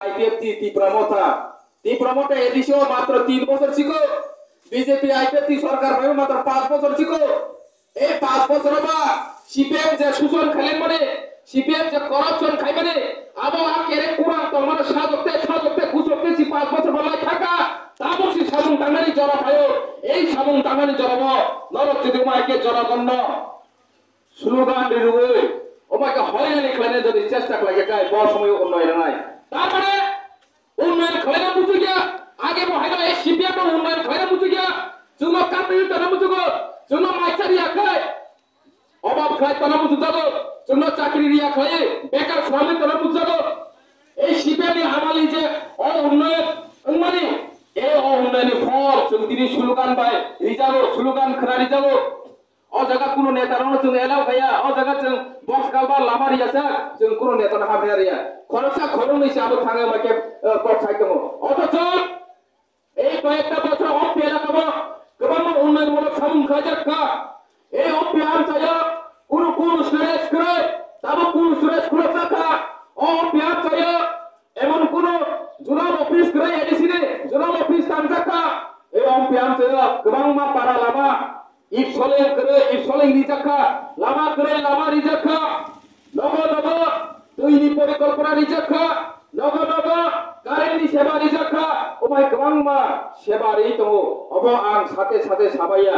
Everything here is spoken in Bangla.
আইপিএফটি তীব্রমতা এদিশেও মাত্র 3 বছর ছিল বিজেপি আইপিএফটি সরকার ভাবে মাত্র 5 বছর ছিল এই 5 বছর বা সিপিএম যে শোষণ খেলেন মানে সিপিএম যে করাপশন খাই মানে আবো আকেরে কুরান তো মানে সাজতে গুজবতে 5 বছর বলাই থাকা তাবসি সামুন টাঙ্গানি জড়া পায় এই সামুন টাঙ্গানি জড়াব নরক যদি মাইকে জনগণ স্লোগান দিরুই ওমাকে হয়রানি খেলেনে যদি চেষ্টা লাগে গায় বড় সময় উন্নয়ন নাই তারপরে উন্নয়ন খেলেনা বুঝে গিয়া আগে মহাইনা এই সিপিএম উন্নয়ন খেলেনা বুঝে গিয়া জুনো কামনি তানা বুঝুগো জুনো মাইচারি আখায় অভাব খায় তানা বুঝু যাবো জুনো চাকরি রিয়া খায় বেকার শ্রমিক তানা বুঝু যাবো এই সিপিএম আমালি যে উন্নয়ন মানে এই উন্নয়ন ফল তিনি স্লোগান বাই রিজাবো স্লোগান খরা রিজাবো ও জায়গা কোনো নেতা রং जों এলাও ভাইয়া ও জায়গা जों বক্স গালবা লামারি আছে जों কোনো নেতা না হাবিয়ারিয়া খরচা খরমই সাবো থাঙে মাকে কট সাইড দङ অথচ এই কয়েকটা বছর অপি এলাকাবো গোबां উন্নয়নমূলক সামুং খাজাক্কা এই অপি আম চায়া কোন সুরেশ করে তাবো কোন সুরেশ খুরচাকা অপি আম চায়া এমন কোন জুনাল অফিস করে এডিসিনে জুনাল অফিস তামজাকা এই অপি আম চায়া গোबां মা পারা লামা ইফসলেং রিজাখা লামা করে লামা রিজাখা নব দুইনি পরিকল্পনা রিজাখা নব কারেন্টনি সেবা রিজাখা ওমাই গোबां मा সেবা রি দङ অব আं সাথে সাবাইয়া